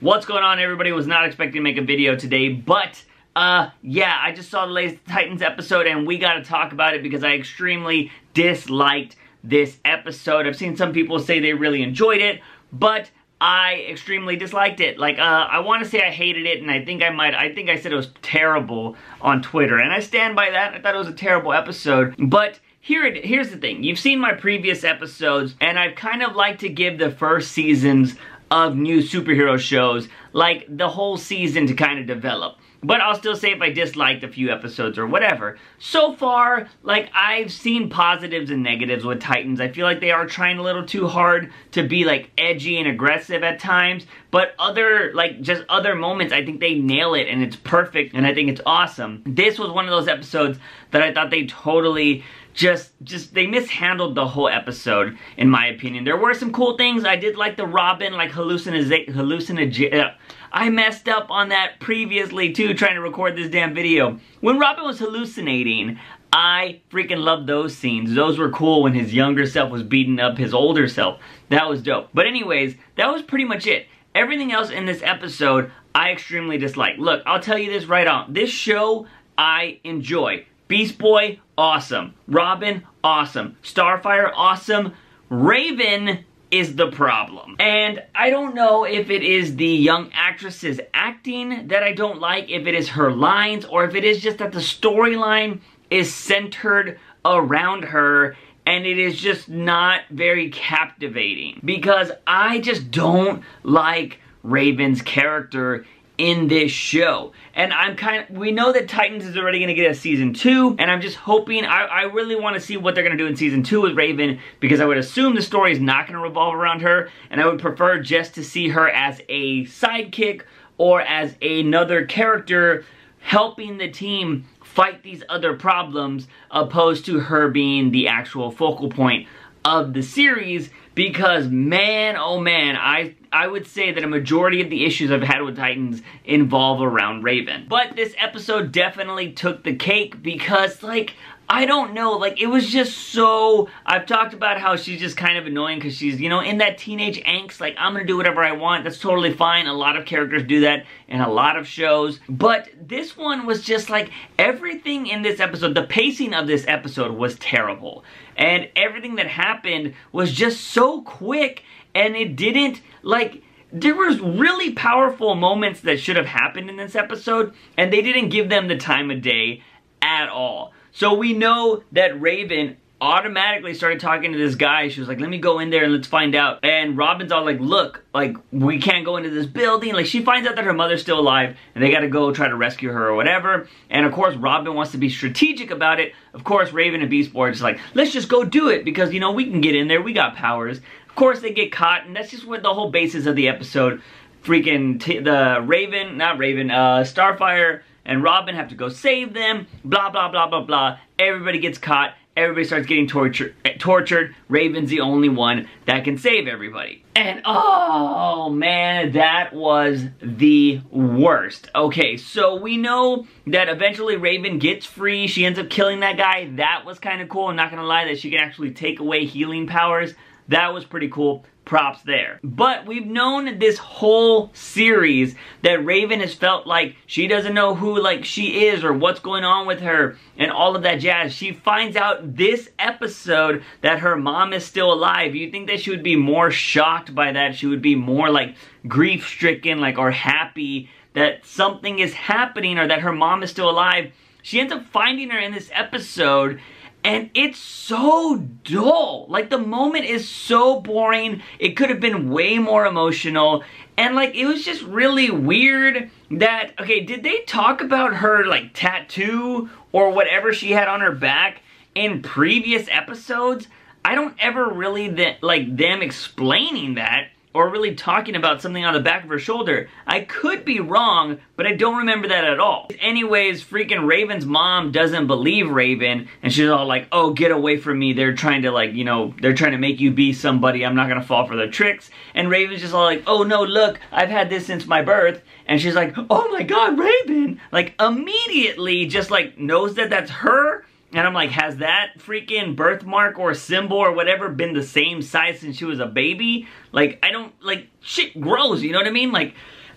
What's going on, everybody? Was not expecting to make a video today, but yeah, I just saw the latest Titans episode and we gotta talk about it because I extremely disliked this episode. I've seen some people say they really enjoyed it, but I extremely disliked it. Like, I want to say I hated it, and I think I said it was terrible on Twitter, and I stand by that. I thought it was a terrible episode, but here's the thing. You've seen my previous episodes, and I'd kind of like to give the first seasons of new superhero shows, like, the whole season to kind of develop. But I'll still say if I disliked a few episodes or whatever. So far, like, I've seen positives and negatives with Titans. I feel like they are trying a little too hard to be, like, edgy and aggressive at times. But just other moments, I think they nail it and it's perfect and I think it's awesome. This was one of those episodes that I thought they totally they mishandled the whole episode, in my opinion. There were some cool things. I did like the Robin, like, I messed up on that previously, too, trying to record this damn video. When Robin was hallucinating, I freaking loved those scenes. Those were cool when his younger self was beating up his older self. That was dope. But anyways, that was pretty much it. Everything else in this episode, I extremely dislike. Look, I'll tell you this right on. This show, I enjoy. Beast Boy, awesome. Robin, awesome. Starfire, awesome. Raven is the problem. And I don't know if it is the young actress's acting that I don't like, if it is her lines, or if it is just that the storyline is centered around her and it is just not very captivating. Because I just don't like Raven's character in this show. And we know that Titans is already gonna get a season 2, and I'm just hoping, I really want to see what they're gonna do in season 2 with Raven, because I would assume the story is not gonna revolve around her, and I would prefer just to see her as a sidekick or as another character helping the team fight these other problems, opposed to her being the actual focal point of the series. Because, man, oh man, I would say that a majority of the issues I've had with Titans involve around Raven. But this episode definitely took the cake because, like, I don't know, like, it was just so... I've talked about how she's just kind of annoying because she's, you know, in that teenage angst, like, I'm gonna do whatever I want. That's totally fine. A lot of characters do that in a lot of shows. But this one was just, like, everything in this episode, the pacing of this episode was terrible. And everything that happened was just so quick, and it didn't, like... There was really powerful moments that should have happened in this episode, and they didn't give them the time of day at all. So we know that Raven automatically started talking to this guy. She was like, let me go in there and let's find out. And Robin's all like, look, like, we can't go into this building. Like, she finds out that her mother's still alive and they gotta go try to rescue her or whatever. And of course, Robin wants to be strategic about it. Of course, Raven and Beast Boy are just like, let's just go do it because, you know, we can get in there. We got powers. Of course, they get caught, and that's just what the whole basis of the episode. Freaking Starfire and Robin have to go save them, blah, blah, blah, blah, blah. Everybody gets caught. Everybody starts getting tortured. Raven's the only one that can save everybody. And, oh, man, that was the worst. Okay, so we know that eventually Raven gets free. She ends up killing that guy. That was kind of cool. I'm not going to lie that she can actually take away healing powers. That was pretty cool. Props there. But we've known this whole series that Raven has felt like she doesn't know who, like, she is or what's going on with her and all of that jazz. She finds out this episode that her mom is still alive. You'd think that she would be more shocked by that. She would be more, like, grief-stricken, like, or happy that something is happening or that her mom is still alive. She ends up finding her in this episode, and it's so dull. Like, the moment is so boring. It could have been way more emotional. And, like, it was just really weird that, okay, did they talk about her, like, tattoo or whatever she had on her back in previous episodes? I don't ever really, like, them explaining that or really talking about something on the back of her shoulder. I could be wrong, but I don't remember that at all. Anyways, freaking Raven's mom doesn't believe Raven, and she's all like, oh, get away from me. They're trying to, like, you know, they're trying to make you be somebody. I'm not gonna fall for their tricks. And Raven's just all like, oh no, look, I've had this since my birth. And she's like, oh my god, Raven! Like, immediately just, like, knows that that's her. And I'm like, has that freaking birthmark or symbol or whatever been the same size since she was a baby? Like, I don't, like, shit grows, you know what I mean? Like,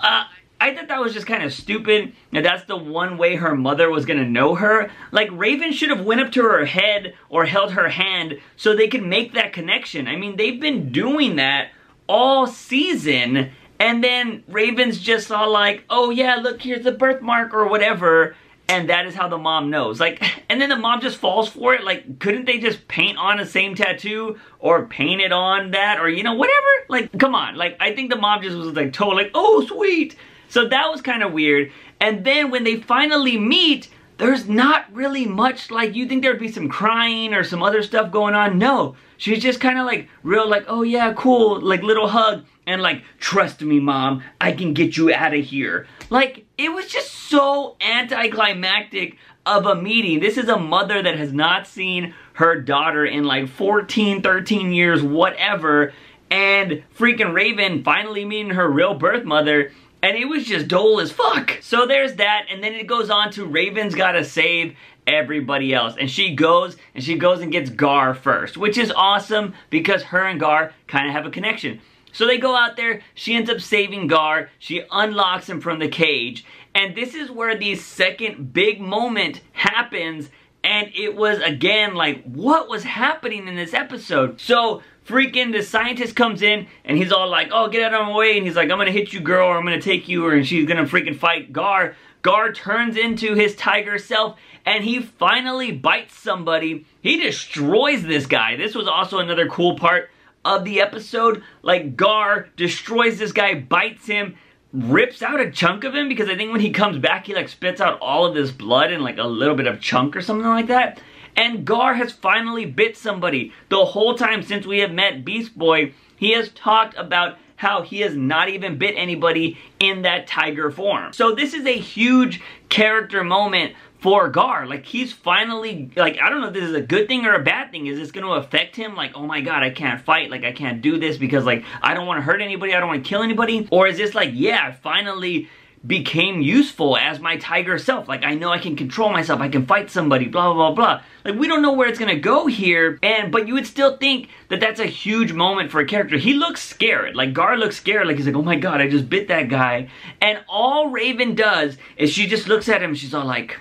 I thought that was just kind of stupid. Now that's the one way her mother was gonna know her. Like, Raven should have went up to her head or held her hand so they could make that connection. I mean, they've been doing that all season, and then Raven's just all like, oh yeah, look, here's the birthmark or whatever, and that is how the mom knows. Like, and then the mom just falls for it. Like, couldn't they just paint on the same tattoo or paint it on that, or, you know, whatever? Like, come on. Like, I think the mom just was like totally like, oh, sweet. So that was kind of weird. And then when they finally meet, there's not really much. Like, you think there'd be some crying or some other stuff going on. No, she's just kind of like real like, oh yeah, cool, like little hug. And like, trust me, mom, I can get you out of here. Like, it was just so anticlimactic of a meeting. This is a mother that has not seen her daughter in like 14, 13 years, whatever. And freaking Raven finally meeting her real birth mother. And it was just dull as fuck. So there's that, and then it goes on to Raven's gotta save everybody else. And she goes and gets Gar first, which is awesome because her and Gar kind of have a connection. So they go out there, she ends up saving Gar, she unlocks him from the cage, and this is where the second big moment happens, and it was, again, like, what was happening in this episode? So, freaking the scientist comes in, and he's all like, oh, get out of my way, and he's like, I'm gonna hit you, girl, or I'm gonna take you, and she's gonna freaking fight Gar. Gar turns into his tiger self, and he finally bites somebody. He destroys this guy. This was also another cool part of the episode. Like, Gar destroys this guy, bites him, rips out a chunk of him, because I think when he comes back, he like spits out all of this blood and like a little bit of chunk or something like that. And Gar has finally bit somebody. The whole time since we have met Beast Boy, he has talked about how he has not even bit anybody in that tiger form. So this is a huge character moment for Gar. Like, he's finally, like, I don't know if this is a good thing or a bad thing. Is this going to affect him? Like, oh my god, I can't fight. Like, I can't do this because, like, I don't want to hurt anybody. I don't want to kill anybody. Or is this like, yeah, I finally became useful as my tiger self. Like, I know I can control myself. I can fight somebody, blah, blah, blah, blah. Like, we don't know where it's going to go here. But you would still think that that's a huge moment for a character. He looks scared. Like, Gar looks scared. Like, he's like, oh my god, I just bit that guy. And all Raven does is she just looks at him. She's all like,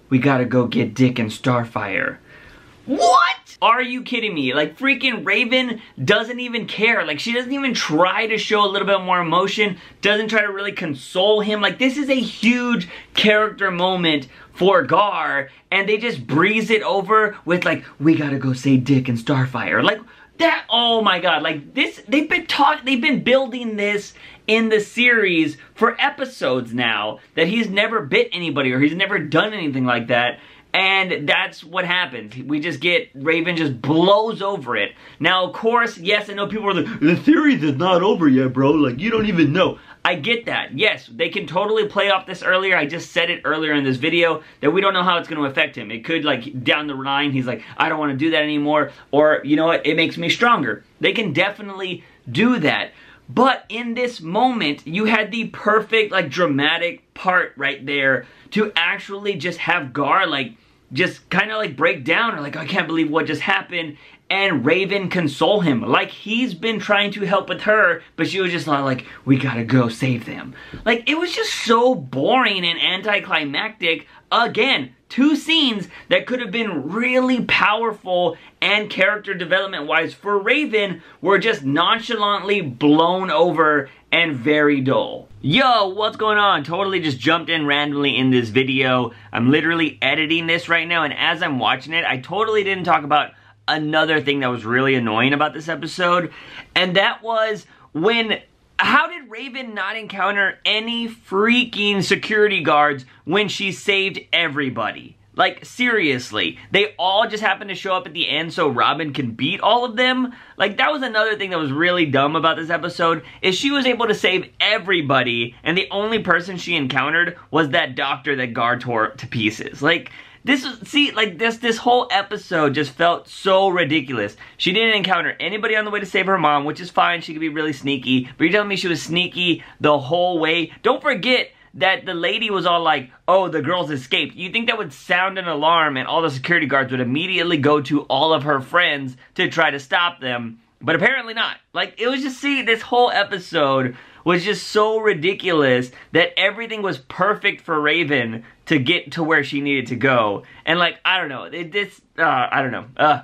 we gotta go get Dick and Starfire. What? Are you kidding me? Like, freaking Raven doesn't even care. Like, she doesn't even try to show a little bit more emotion, doesn't try to really console him. Like, this is a huge character moment for Gar, and they just breeze it over with like, we gotta go save Dick and Starfire. Like, that, oh my god, like this, they've been building this in the series for episodes now, that he's never bit anybody or he's never done anything like that. And that's what happens. We just get, Raven just blows over it. Now, of course, yes, I know people are like, the series is not over yet, bro. Like, you don't even know. I get that. Yes, they can totally play off this earlier. I just said it earlier in this video that we don't know how it's going to affect him. It could, like, down the line, he's like, I don't want to do that anymore. Or, you know what, it makes me stronger. They can definitely do that. But in this moment, you had the perfect, like, dramatic part right there to actually just have Gar, like, just kind of like break down or like, I can't believe what just happened, and Raven console him. Like, he's been trying to help with her, but she was just like, we gotta go save them. Like, it was just so boring and anticlimactic. Again, two scenes that could have been really powerful and character development wise for Raven were just nonchalantly blown over and very dull. Yo, what's going on? Totally just jumped in randomly in this video. I'm literally editing this right now, and as I'm watching it, I totally didn't talk about another thing that was really annoying about this episode, and that was how did Raven not encounter any freaking security guards when she saved everybody? Like, seriously, they all just happened to show up at the end so Robin can beat all of them? Like, that was another thing that was really dumb about this episode, is she was able to save everybody, and the only person she encountered was that doctor that Gar tore to pieces. Like, this whole episode just felt so ridiculous. She didn't encounter anybody on the way to save her mom, which is fine, she could be really sneaky, but you're telling me she was sneaky the whole way? Don't forget that the lady was all like, oh, the girls escaped. You think that would sound an alarm and all the security guards would immediately go to all of her friends to try to stop them, but apparently not. Like, it was just, see, this whole episode was just so ridiculous that everything was perfect for Raven to get to where she needed to go. And like, I don't know, I don't know.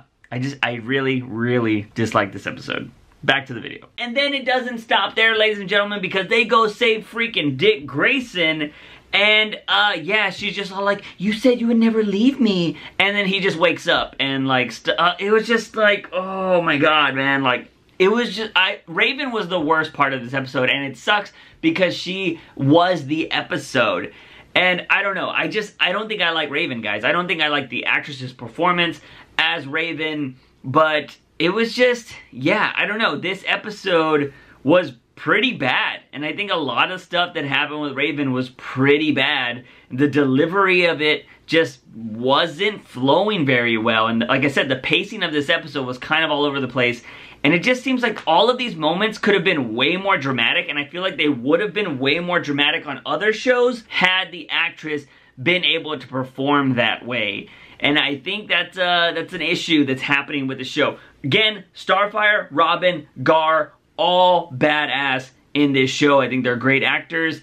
I really, really dislike this episode. Back to the video. And then it doesn't stop there, ladies and gentlemen, because they go save freaking Dick Grayson. And, yeah, she's just all like, you said you would never leave me. And then he just wakes up and, like, it was just like, oh my god, man. Like, it was just, Raven was the worst part of this episode. And it sucks because she was the episode. And I don't know, I don't think I like Raven, guys. I don't think I like the actress's performance as Raven. But it was just, yeah, I don't know. This episode was pretty bad. And I think a lot of stuff that happened with Raven was pretty bad. The delivery of it just wasn't flowing very well. And like I said, the pacing of this episode was kind of all over the place. And it just seems like all of these moments could have been way more dramatic. And I feel like they would have been way more dramatic on other shows had the actress been able to perform that way. And I think that's an issue that's happening with the show. Again, Starfire, Robin, Gar, all badass in this show. I think they're great actors.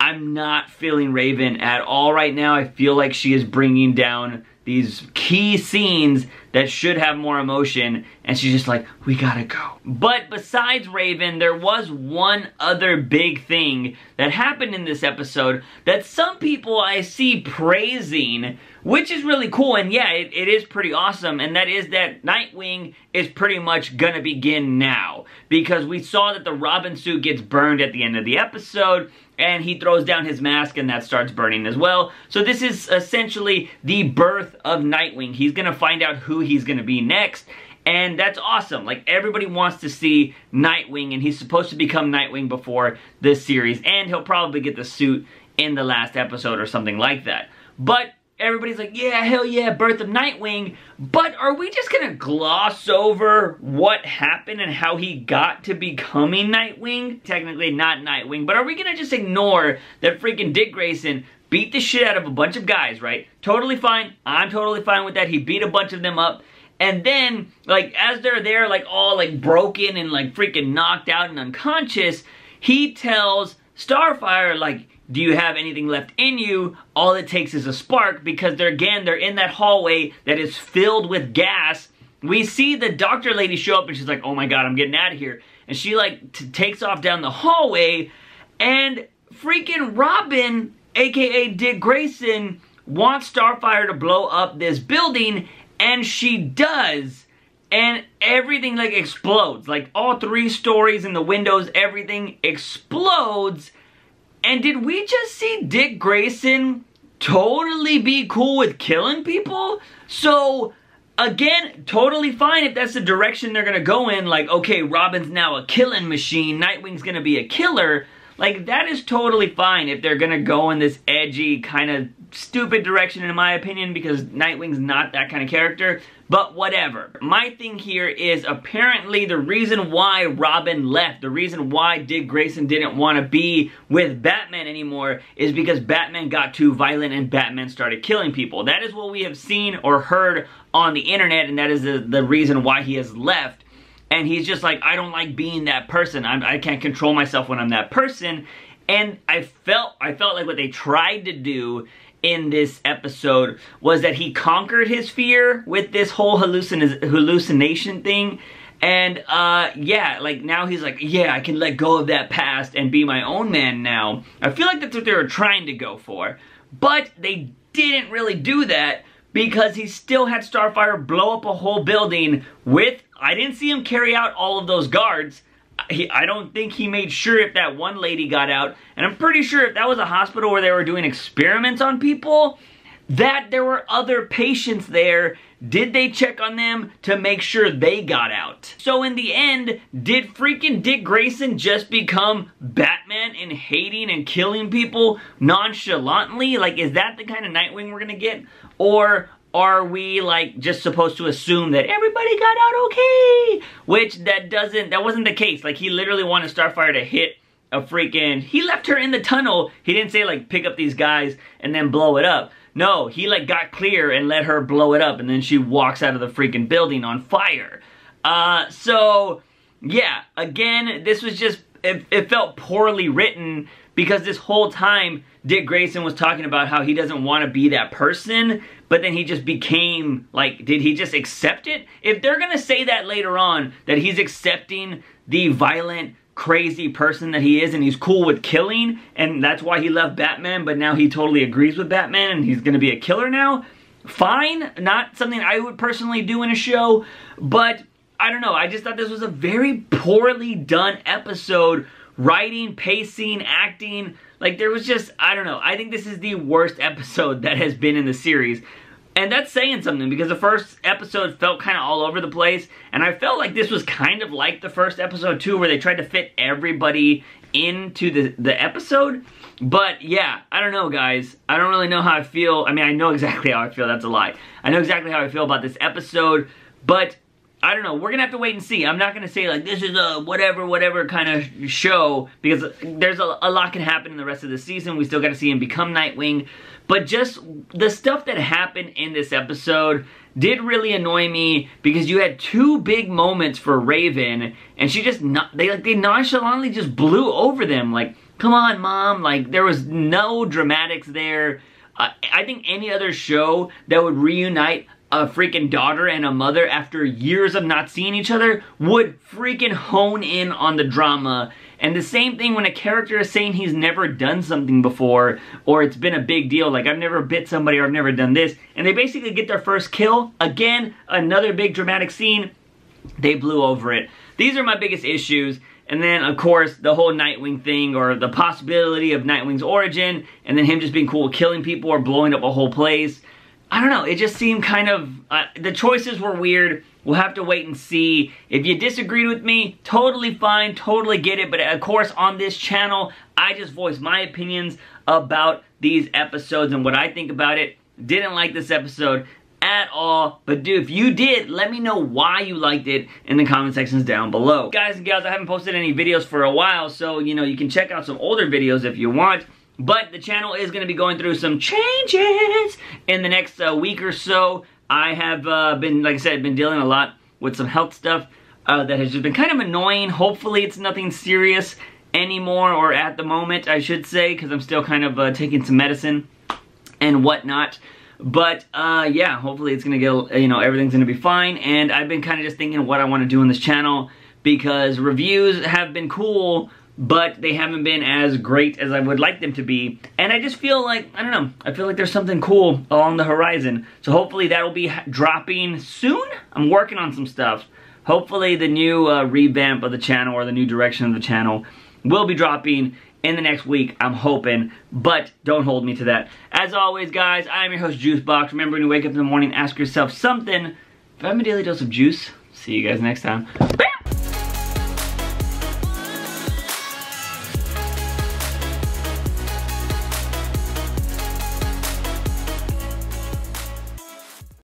I'm not feeling Raven at all right now. I feel like she is bringing down these key scenes that should have more emotion, and she's just like, we gotta go. But besides Raven, there was one other big thing that happened in this episode that some people I see praising, which is really cool, and yeah, it is pretty awesome, and that is that Nightwing is pretty much gonna begin now. Because we saw that the Robin suit gets burned at the end of the episode, and he throws down his mask and that starts burning as well. So this is essentially the birth of Nightwing. He's gonna find out who he's gonna be next, and that's awesome. Like, everybody wants to see Nightwing, and he's supposed to become Nightwing before this series, and he'll probably get the suit in the last episode or something like that. But everybody's like, yeah, hell yeah, birth of Nightwing, but are we just gonna gloss over what happened and how he got to becoming Nightwing? Technically not Nightwing, but are we gonna just ignore that freaking Dick Grayson beat the shit out of a bunch of guys, right? Totally fine. I'm totally fine with that. He beat a bunch of them up. And then, like, as they're there, like, all, like, broken and, like, freaking knocked out and unconscious, he tells Starfire, like, do you have anything left in you? All it takes is a spark, because they're in that hallway that is filled with gas. We see the doctor lady show up and she's like, oh my god, I'm getting out of here. And she, like, takes off down the hallway, and freaking Robin, aka Dick Grayson, wants Starfire to blow up this building, and she does. And everything, like, explodes. Like, all 3 stories and the windows, everything explodes. And did we just see Dick Grayson totally be cool with killing people? So, again, totally fine if that's the direction they're gonna go in. Like, okay, Robin's now a killing machine, Nightwing's gonna be a killer. Like, that is totally fine if they're gonna go in this edgy, kind of stupid direction, in my opinion, because Nightwing's not that kind of character. But whatever. My thing here is, apparently the reason why Robin left, the reason why Dick Grayson didn't want to be with Batman anymore, is because Batman got too violent and Batman started killing people. That is what we have seen or heard on the internet, and that is the reason why he has left. And he's just like, I don't like being that person. I can't control myself when I'm that person. And I felt like what they tried to do in this episode was that he conquered his fear with this whole hallucination thing. And yeah, like, now he's like, yeah, I can let go of that past and be my own man now. I feel like that's what they were trying to go for. But they didn't really do that, because he still had Starfire blow up a whole building with, I didn't see him carry out all of those guards. I don't think he made sure if that one lady got out. And I'm pretty sure if that was a hospital where they were doing experiments on people, that there were other patients there. Did they check on them to make sure they got out? So in the end, did freaking Dick Grayson just become Batman and hating and killing people nonchalantly? Like, is that the kind of Nightwing we're gonna get? Or are we, like, just supposed to assume that everybody got out okay? Which that wasn't the case. Like, he literally wanted Starfire to hit a freaking, he left her in the tunnel. He didn't say, like, pick up these guys and then blow it up. No, he, like, got clear and let her blow it up, and then she walks out of the freaking building on fire. So, yeah, again, this was just, it felt poorly written, because this whole time Dick Grayson was talking about how he doesn't want to be that person, but then he just became, like, did he just accept it? If they're gonna say that later on, that he's accepting the violent, crazy person that he is, and he's cool with killing, and that's why he left Batman, but now he totally agrees with Batman and he's gonna be a killer now, fine. Not something I would personally do in a show, but I don't know, I just thought this was a very poorly done episode. Writing, pacing, acting, like there was just, I don't know, I think this is the worst episode that has been in the series. And that's saying something, because the first episode felt kind of all over the place, and I felt like this was kind of like the first episode too, where they tried to fit everybody into the episode. But yeah, I don't know, guys. I don't really know how I feel. I mean, I know exactly how I feel, that's a lie. I know exactly how I feel about this episode, but I don't know, we're gonna have to wait and see. I'm not gonna say like this is a whatever kind of show, because there's a lot can happen in the rest of the season. We still gotta see him become Nightwing. But just the stuff that happened in this episode did really annoy me, because you had two big moments for Raven, and she just, they nonchalantly just blew over them. Like, come on, Mom. Like, there was no dramatics there. I think any other show that would reunite a freaking daughter and a mother after years of not seeing each other would freaking hone in on the drama. And the same thing when a character is saying he's never done something before, or it's been a big deal, like I've never bit somebody or I've never done this, and they basically get their first kill. Again, another big dramatic scene. They blew over it. These are my biggest issues. And then, of course, the whole Nightwing thing, or the possibility of Nightwing's origin, and then him just being cool with killing people or blowing up a whole place. I don't know, it just seemed kind of, the choices were weird. We'll have to wait and see. If you disagreed with me, totally fine, totally get it. But of course, on this channel, I just voice my opinions about these episodes and what I think about it. Didn't like this episode at all. But dude, if you did, let me know why you liked it in the comment sections down below. Guys and gals, I haven't posted any videos for a while, so you know, you can check out some older videos if you want. But the channel is going to be going through some changes in the next week or so. I have been, like I said, been dealing a lot with some health stuff that has just been kind of annoying. Hopefully it's nothing serious anymore, or at the moment, I should say, because I'm still kind of taking some medicine and whatnot. But yeah, hopefully it's going to get, you know, everything's going to be fine. And I've been kind of just thinking what I want to do on this channel, because reviews have been cool, but they haven't been as great as I would like them to be. And I just feel like, I don't know, I feel like there's something cool along the horizon. So hopefully that will be dropping soon. I'm working on some stuff. Hopefully the new revamp of the channel, or the new direction of the channel, will be dropping in the next week, I'm hoping, but don't hold me to that. As always, guys, I'm your host, JUICEbox. Remember, when you wake up in the morning, ask yourself something. If I have a daily dose of juice, see you guys next time. Bam!